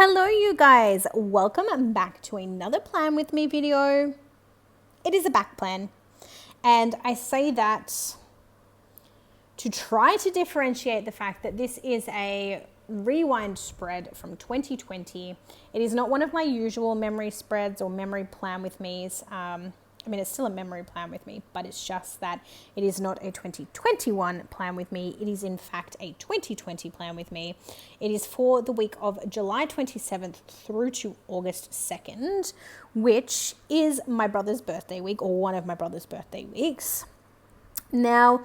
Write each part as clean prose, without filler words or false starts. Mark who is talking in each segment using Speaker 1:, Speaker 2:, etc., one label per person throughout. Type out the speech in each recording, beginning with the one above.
Speaker 1: Hello you guys, welcome back to another Plan With Me video. It is a back plan, and I say that to try to differentiate the fact that this is a rewind spread from 2020. It is not one of my usual memory spreads or memory Plan With Me's. I mean, it's still a memory Plan With Me, but it's just that it is not a 2021 Plan With Me. It is in fact a 2020 Plan With Me. It is for the week of July 27th through to August 2nd, which is my brother's birthday week, or one of my brother's birthday weeks. Now,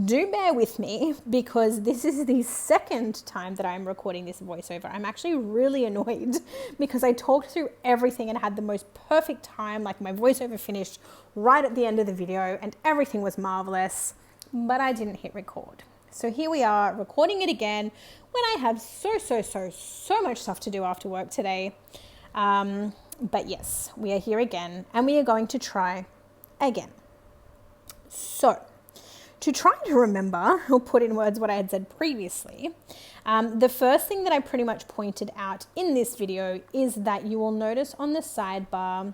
Speaker 1: do bear with me because this is the second time that I'm recording this voiceover. I'm actually really annoyed because I talked through everything and had the most perfect time. Like, my voiceover finished right at the end of the video and everything was marvelous, but I didn't hit record. So here we are recording it again when I have so much stuff to do after work today. But yes, we are here again and we are going to try again. So, to try to remember or put in words what I had said previously, the first thing that I pretty much pointed out in this video is that you will notice on the sidebar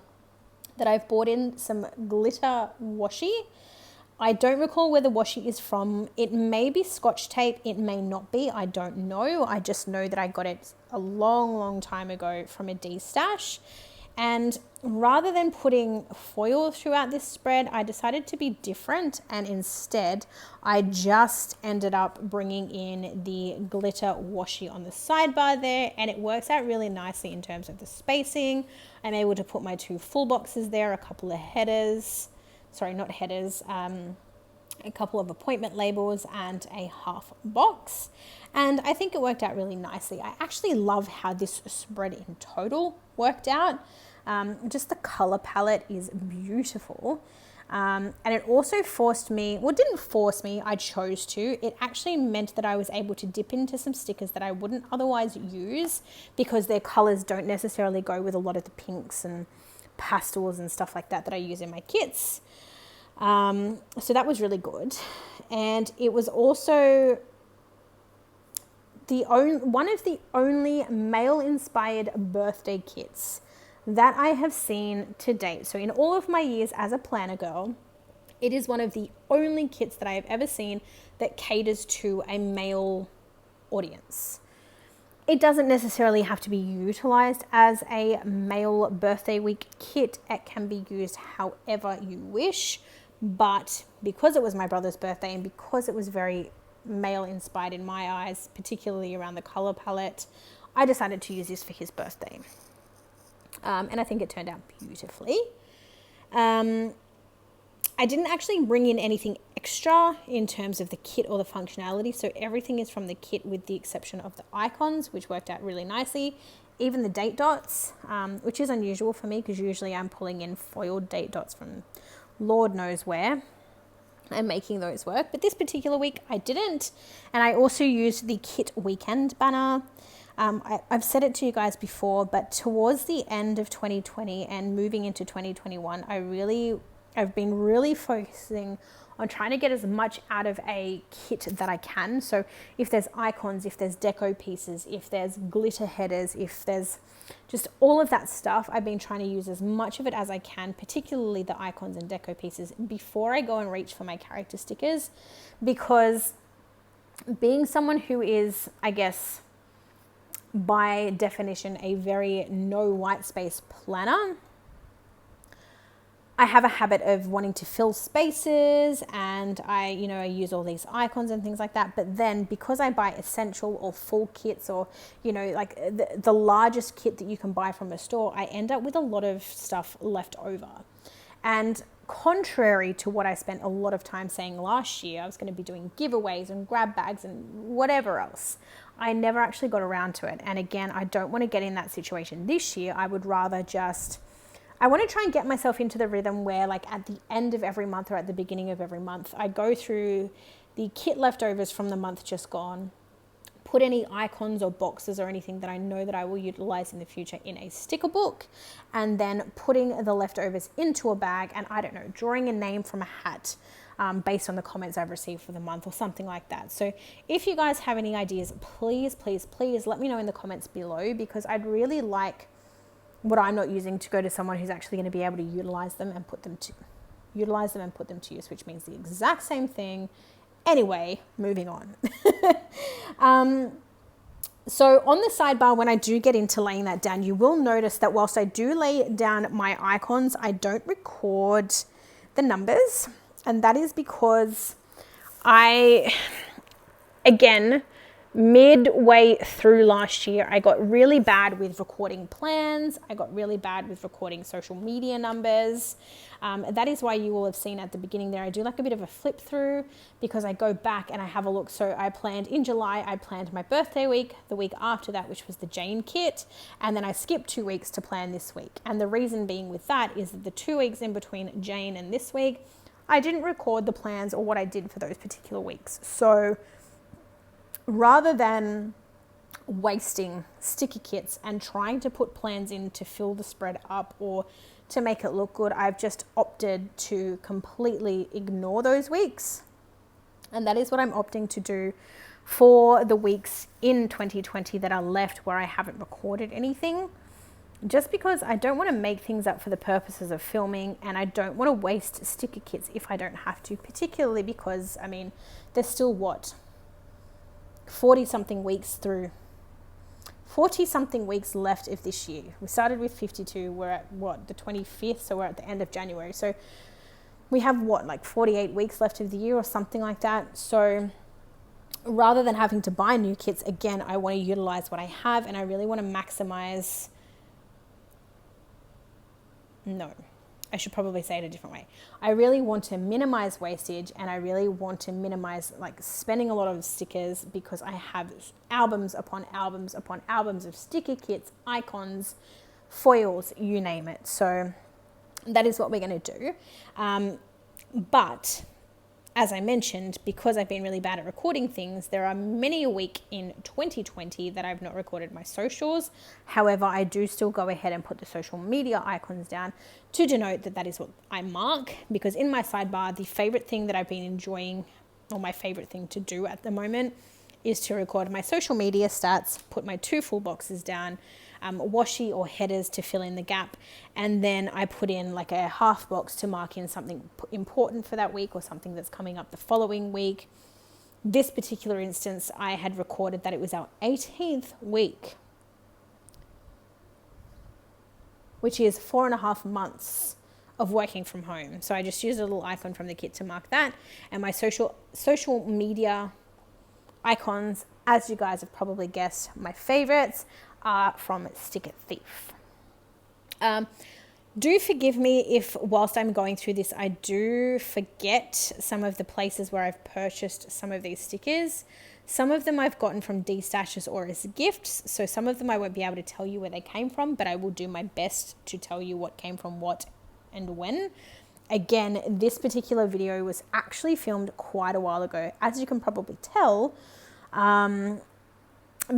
Speaker 1: that I've bought in some glitter washi. I don't recall where the washi is from. It may be Scotch tape, it may not be, I don't know. I just know that I got it a long time ago from a D-stash. And rather than putting foil throughout this spread, I decided to be different, and instead I just ended up bringing in the glitter washi on the sidebar there, and it works out really nicely in terms of the spacing. I'm able to put my two full boxes there, a couple of headers, sorry, not headers, a couple of appointment labels and a half box. And I think it worked out really nicely. I actually love how this spread in total worked out. Just the color palette is beautiful. And it also forced me, well, it didn't force me, I chose to. It actually meant that I was able to dip into some stickers that I wouldn't otherwise use because their colors don't necessarily go with a lot of the pinks and pastels and stuff like that I use in my kits. So that was really good. And it was also one of the only male-inspired birthday kits that I have seen to date. So in all of my years as a planner girl, it is one of the only kits that I have ever seen that caters to a male audience. It doesn't necessarily have to be utilized as a male birthday week kit. It can be used however you wish, but because it was my brother's birthday and because it was very male inspired in my eyes, particularly around the color palette, I decided to use this for his birthday. And I think it turned out beautifully. I didn't actually bring in anything extra in terms of the kit or the functionality. So everything is from the kit with the exception of the icons, which worked out really nicely. Even the date dots, which is unusual for me because usually I'm pulling in foiled date dots from Lord knows where and making those work. But this particular week I didn't. And I also used the kit weekend banner. I've said it to you guys before, but towards the end of 2020 and moving into 2021, I've been really focusing on trying to get as much out of a kit that I can. So if there's icons, if there's deco pieces, if there's glitter headers, if there's just all of that stuff, I've been trying to use as much of it as I can, particularly the icons and deco pieces, before I go and reach for my character stickers. Because being someone who is, I guess, by definition, a very no white space planner, I have a habit of wanting to fill spaces, and I use all these icons and things like that. But then because I buy essential or full kits, or, like the largest kit that you can buy from a store, I end up with a lot of stuff left over. And contrary to what I spent a lot of time saying last year, I was going to be doing giveaways and grab bags and whatever else. I never actually got around to it. And again, I don't want to get in that situation this year. I would rather I want to try and get myself into the rhythm where, like, at the end of every month or at the beginning of every month, I go through the kit leftovers from the month just gone, put any icons or boxes or anything that I know that I will utilize in the future in a sticker book, and then putting the leftovers into a bag and, I don't know, drawing a name from a hat, based on the comments I've received for the month or something like that. So if you guys have any ideas, please, please, please let me know in the comments below, because I'd really like what I'm not using to go to someone who's actually going to be able to utilize them and put them to use, which means the exact same thing. Anyway, moving on. So on the sidebar, when I do get into laying that down, you will notice that whilst I do lay down my icons, I don't record the numbers. And that is because again, midway through last year, I got really bad with recording plans. I got really bad with recording social media numbers. That is why you will have seen at the beginning there, I do like a bit of a flip through, because I go back and I have a look. So I planned in July, I planned my birthday week, the week after that, which was the Jane kit. And then I skipped 2 weeks to plan this week. And the reason being with that is that the 2 weeks in between Jane and this week, I didn't record the plans or what I did for those particular weeks. So rather than wasting sticker kits and trying to put plans in to fill the spread up or to make it look good, I've just opted to completely ignore those weeks. And that is what I'm opting to do for the weeks in 2020 that are left where I haven't recorded anything, just because I don't want to make things up for the purposes of filming, and I don't want to waste sticker kits if I don't have to, particularly because, I mean, there's still 40 something weeks left of this year. We started with 52. We're at the 25th. So we're at the end of January. So we have 48 weeks left of the year or something like that. So rather than having to buy new kits, again, I want to utilize what I have, and I really want to maximize. No, I should probably say it a different way. I really want to minimize wastage, and I really want to minimize spending a lot of stickers, because I have albums upon albums upon albums of sticker kits, icons, foils, you name it. So that is what we're going to do. But as I mentioned, because I've been really bad at recording things, there are many a week in 2020 that I've not recorded my socials. However, I do still go ahead and put the social media icons down to denote that that is what I mark, because in my sidebar, the favorite thing that I've been enjoying, or my favorite thing to do at the moment, is to record my social media stats, put my 2 full boxes down, washi or headers to fill in the gap, and then I put in a half box to mark in something important for that week or something that's coming up the following week. This particular instance, I had recorded that it was our 18th week, which is 4.5 months of working from home. So I just used a little icon from the kit to mark that, and my social media icons, as you guys have probably guessed, my favorites are from Sticker Thief. Do forgive me if whilst I'm going through this, I do forget some of the places where I've purchased some of these stickers. Some of them I've gotten from D-Stashes or as gifts, so some of them I won't be able to tell you where they came from, but I will do my best to tell you what came from what and when. Again, this particular video was actually filmed quite a while ago, as you can probably tell,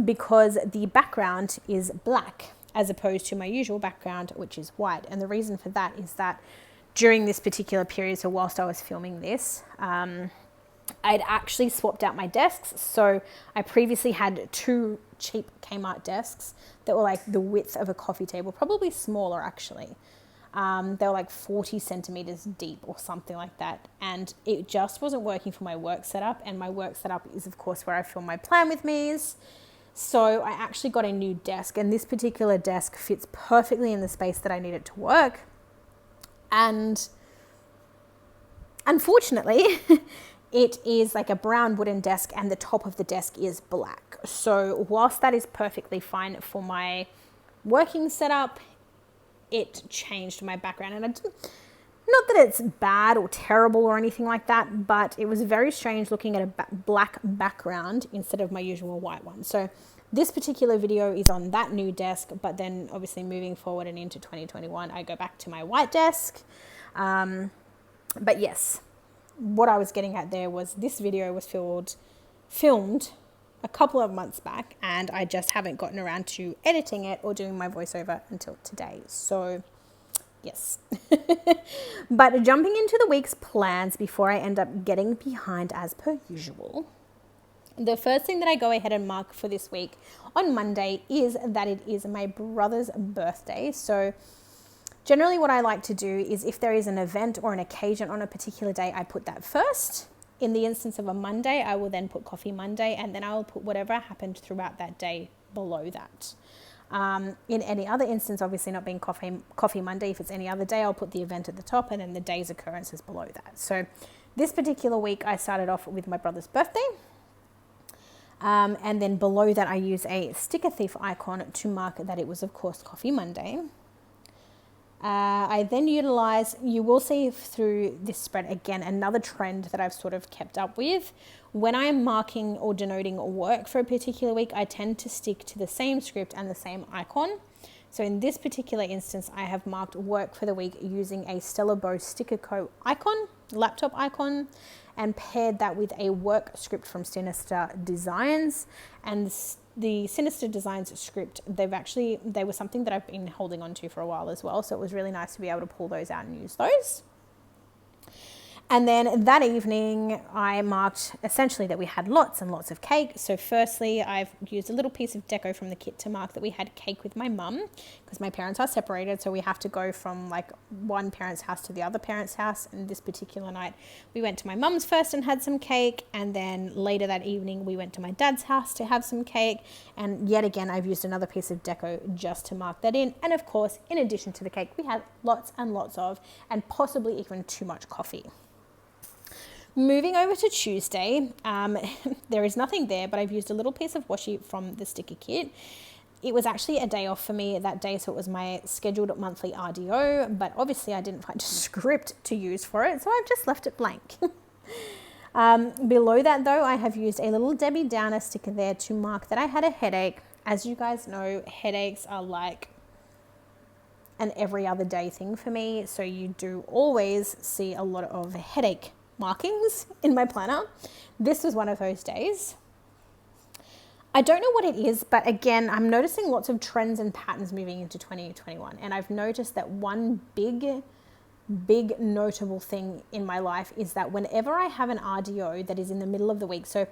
Speaker 1: because the background is black as opposed to my usual background, which is white. And the reason for that is that during this particular period, so whilst I was filming this, I'd actually swapped out my desks. So I previously had 2 cheap Kmart desks that were the width of a coffee table, probably smaller actually. They were 40 centimeters deep or something like that. And it just wasn't working for my work setup. And my work setup is, of course, where I film my Plan With Me's. So I actually got a new desk, and this particular desk fits perfectly in the space that I need it to work. And unfortunately, it is a brown wooden desk, and the top of the desk is black. So whilst that is perfectly fine for my working setup, it changed my background. And not that it's bad or terrible or anything like that, but it was very strange looking at a black background instead of my usual white one. So this particular video is on that new desk, but then obviously moving forward and into 2021, I go back to my white desk. But yes, what I was getting at there was this video was filmed a couple of months back, and I just haven't gotten around to editing it or doing my voiceover until today. So Yes. But jumping into the week's plans before I end up getting behind as per usual. The first thing that I go ahead and mark for this week on Monday is that it is my brother's birthday. So generally what I like to do is if there is an event or an occasion on a particular day, I put that first. In the instance of a Monday, I will then put Coffee Monday, and then I will put whatever happened throughout that day below that. In any other instance, obviously not being Coffee Monday, if it's any other day, I'll put the event at the top and then the day's occurrences below that. So this particular week, I started off with my brother's birthday. And then below that, I use a sticker thief icon to mark that it was, of course, Coffee Monday. I then utilize, you will see through this spread again, another trend that I've sort of kept up with. When I am marking or denoting work for a particular week, I tend to stick to the same script and the same icon. So in this particular instance, I have marked work for the week using a Stella Bow Sticker Co icon, laptop icon, and paired that with a work script from Sinister Designs. And the Sinister Designs script, they were something that I've been holding on to for a while as well. So it was really nice to be able to pull those out and use those. And then that evening, I marked essentially that we had lots and lots of cake. So firstly, I've used a little piece of deco from the kit to mark that we had cake with my mum, because my parents are separated. So we have to go from like one parent's house to the other parent's house. And this particular night, we went to my mum's first and had some cake. And then later that evening, we went to my dad's house to have some cake. And yet again, I've used another piece of deco just to mark that in. And of course, in addition to the cake, we had lots and lots of, and possibly even too much coffee. Moving over to Tuesday, there is nothing there, but I've used a little piece of washi from the sticker kit. It was actually a day off for me that day, so it was my scheduled monthly RDO, but obviously I didn't find a script to use for it, so I've just left it blank. Below that though, I have used a little Debbie Downer sticker there to mark that I had a headache. As you guys know, headaches are like an every other day thing for me, so you do always see a lot of headache markings in my planner. This was one of those days. I don't know what it is, but again, I'm noticing lots of trends and patterns moving into 2021. And I've noticed that one big notable thing in my life is that whenever I have an RDO that is in the middle of the week, so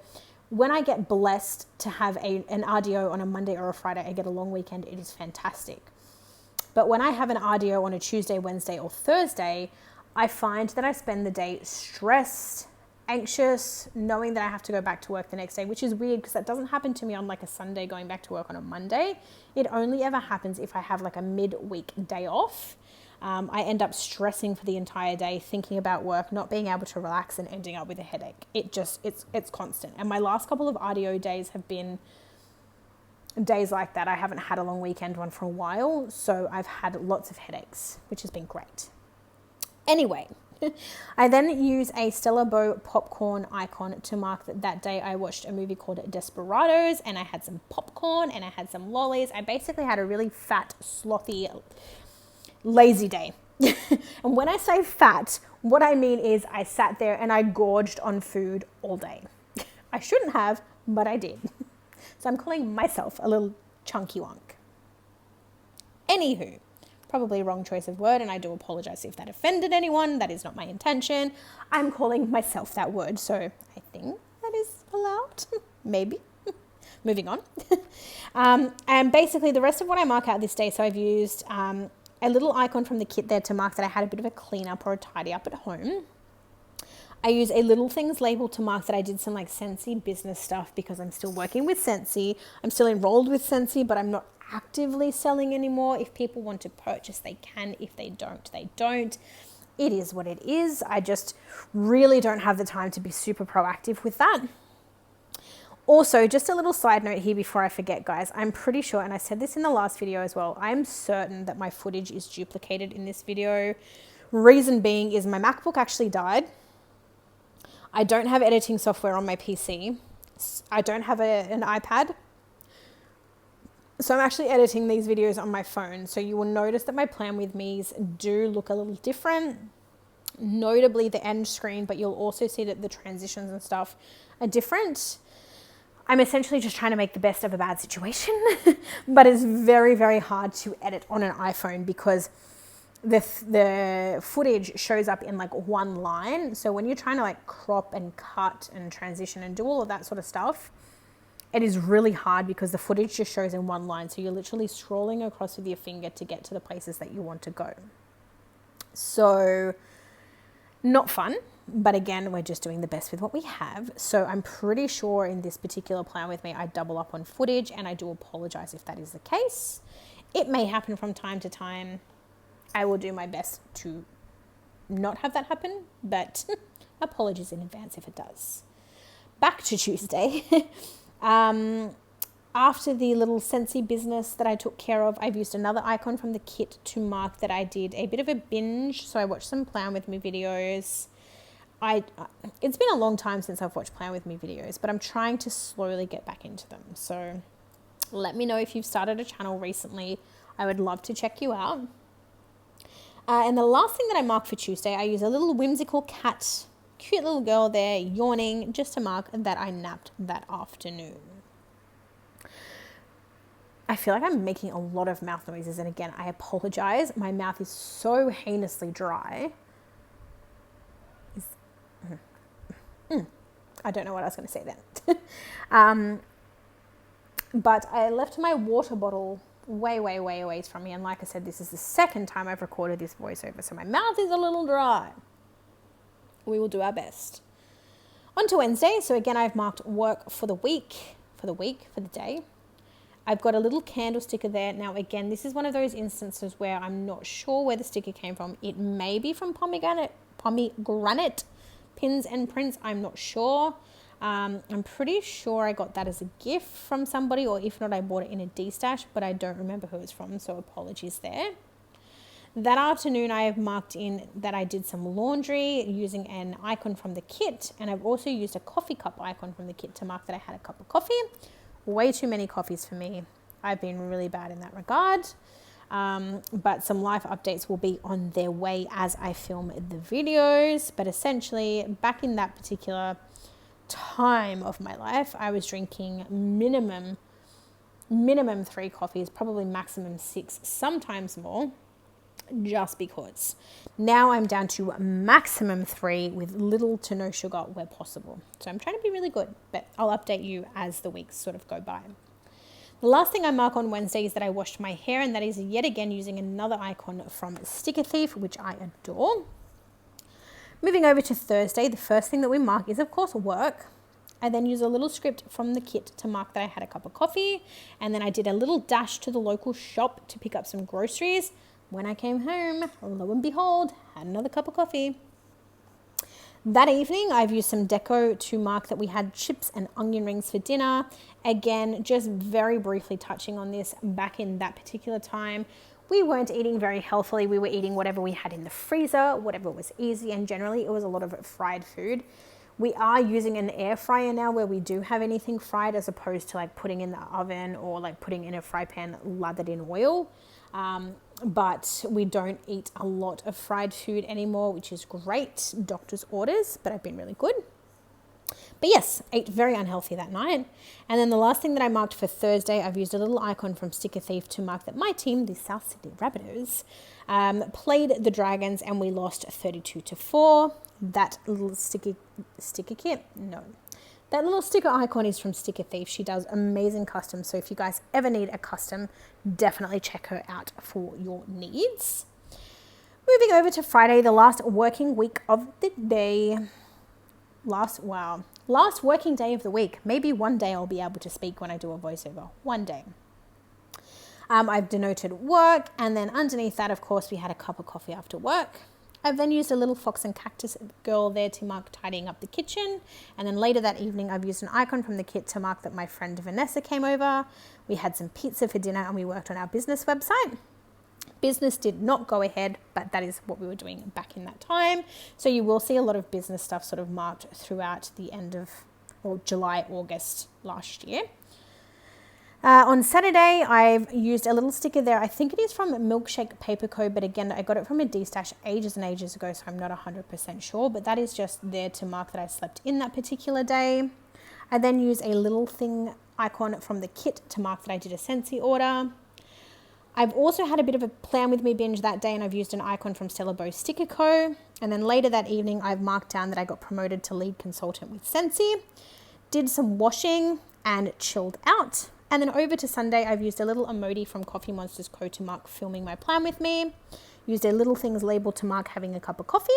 Speaker 1: when I get blessed to have an RDO on a Monday or a Friday, I get a long weekend, it is fantastic. But when I have an RDO on a Tuesday, Wednesday, or Thursday, I find that I spend the day stressed, anxious, knowing that I have to go back to work the next day, which is weird because that doesn't happen to me on like a Sunday going back to work on a Monday. It only ever happens if I have like a midweek day off. I end up stressing for the entire day, thinking about work, not being able to relax, and ending up with a headache. It's constant. And my last couple of RDO days have been days like that. I haven't had a long weekend one for a while, so I've had lots of headaches, which has been great. Anyway, I then use a Stella Bow popcorn icon to mark that day I watched a movie called Desperados, and I had some popcorn and I had some lollies. I basically had a really fat, slothy, lazy day. And when I say fat, what I mean is I sat there and I gorged on food all day. I shouldn't have, but I did. So I'm calling myself a little chunky wonk. Anywho, probably a wrong choice of word, and I do apologize if that offended anyone. That is not my intention. I'm calling myself that word, so I think that is allowed. Maybe. Moving on. And basically the rest of what I mark out this day, so I've used a little icon from the kit there to mark that I had a bit of a clean up or a tidy up at home. I use a little things label to mark that I did some like Scentsy business stuff because I'm still working with Scentsy. I'm still enrolled with Scentsy, but I'm not actively selling anymore. If people want to purchase, they can. If they don't, they don't. It is what it is. I just really don't have the time to be super proactive with that. Also, just a little side note here before I forget, guys, I'm pretty sure, and I said this in the last video as well, I'm certain that my footage is duplicated in this video. Reason being is my MacBook actually died. I don't have editing software on my PC. I don't have an iPad. So I'm actually editing these videos on my phone. So you will notice that my Plan With Me's do look a little different, notably the end screen, but you'll also see that the transitions and stuff are different. I'm essentially just trying to make the best of a bad situation, but it's very, very hard to edit on an iPhone because the footage shows up in like one line. So when you're trying to like crop and cut and transition and do all of that sort of stuff, it is really hard because the footage just shows in one line. So you're literally scrolling across with your finger to get to the places that you want to go. So not fun, but again, we're just doing the best with what we have. So I'm pretty sure in this particular plan with me, I double up on footage, and I do apologize if that is the case. It may happen from time to time. I will do my best to not have that happen, but apologies in advance if it does. Back to Tuesday. After the little Scentsy business that I took care of, I've used another icon from the kit to mark that I did a bit of a binge. So I watched some Plan With Me videos. It's been a long time since I've watched Plan With Me videos, but I'm trying to slowly get back into them. So let me know if you've started a channel recently. I would love to check you out. And the last thing that I marked for Tuesday, I use a little whimsical cat, cute little girl there yawning, just to mark that I napped that afternoon. I feel like I'm making a lot of mouth noises, and again, I apologize. My mouth is so heinously dry. I don't know what I was going to say then. But I left my water bottle way away from me. And like I said, this is the second time I've recorded this voiceover, so my mouth is a little dry. We will do our best. On to Wednesday. So again, I've marked work for the day. I've got a little candle sticker there. Now, again, this is one of those instances where I'm not sure where the sticker came from. It may be from pomegranate pins and prints. I'm not sure. I'm pretty sure I got that as a gift from somebody, or if not, I bought it in a D-stash, but I don't remember who it's from, so apologies there. That afternoon, I have marked in that I did some laundry using an icon from the kit, and I've also used a coffee cup icon from the kit to mark that I had a cup of coffee. Way too many coffees for me. I've been really bad in that regard. But some life updates will be on their way as I film the videos. But essentially, back in that particular time of my life, I was drinking minimum 3 coffees, probably maximum 6, sometimes more, just because. Now I'm down to maximum 3 with little to no sugar where possible. So I'm trying to be really good, but I'll update you as the weeks sort of go by. The last thing I mark on Wednesday is that I washed my hair, and that is yet again using another icon from Sticker Thief, which I adore. Moving over to Thursday, the first thing that we mark is, of course, work. I then use a little script from the kit to mark that I had a cup of coffee, and then I did a little dash to the local shop to pick up some groceries. When I came home, lo and behold, had another cup of coffee. That evening, I've used some deco to mark that we had chips and onion rings for dinner. Again, just very briefly touching on this, back in that particular time, we weren't eating very healthily. We were eating whatever we had in the freezer, whatever was easy, and generally it was a lot of fried food. We are using an air fryer now where we do have anything fried, as opposed to like putting in the oven or like putting in a fry pan lathered in oil. But we don't eat a lot of fried food anymore, which is great. Doctor's orders, but I've been really good. But yes, ate very unhealthy that night. And then the last thing that I marked for Thursday, I've used a little icon from Sticker Thief to mark that my team, the South Sydney Rabbitohs, played the Dragons and we lost 32-4. That little sticker kit, no. That little sticker icon is from Sticker Thief. She does amazing customs. So if you guys ever need a custom, definitely check her out for your needs. Moving over to Friday, the last working week of the day. Last working day of the week. Maybe one day I'll be able to speak when I do a voiceover. One day. I've denoted work, and then underneath that, of course, we had a cup of coffee after work. I've then used a little fox and cactus girl there to mark tidying up the kitchen. And then later that evening, I've used an icon from the kit to mark that my friend Vanessa came over. We had some pizza for dinner and we worked on our business website. Business did not go ahead, but that is what we were doing back in that time. So you will see a lot of business stuff sort of marked throughout the end of July, August last year. On Saturday, I've used a little sticker there. I think it is from Milkshake Paper Co. But again, I got it from a D-stash ages and ages ago, so I'm not 100% sure. But that is just there to mark that I slept in that particular day. I then use a little thing icon from the kit to mark that I did a Scentsy order. I've also had a bit of a Plan With Me binge that day, and I've used an icon from Stella Bow Sticker Co. And then later that evening, I've marked down that I got promoted to lead consultant with Scentsy, did some washing and chilled out. And then over to Sunday, I've used a little emoji from Coffee Monsters Co. to mark filming my Plan With Me, used a Little Things label to mark having a cup of coffee.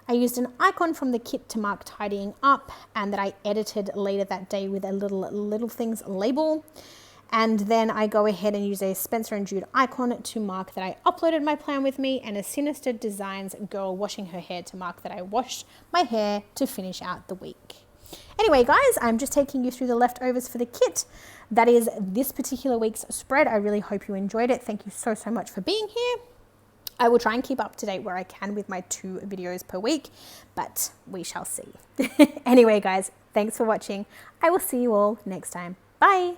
Speaker 1: I used an icon from the kit to mark tidying up, and that I edited later that day with a Little Things label. And then I go ahead and use a Spencer and Jude icon to mark that I uploaded my Plan With Me, and a Sinister Designs girl washing her hair to mark that I washed my hair to finish out the week. Anyway, guys, I'm just taking you through the leftovers for the kit. That is this particular week's spread. I really hope you enjoyed it. Thank you so much for being here. I will try and keep up to date where I can with my 2 videos per week, but we shall see. Anyway, guys, thanks for watching. I will see you all next time. Bye.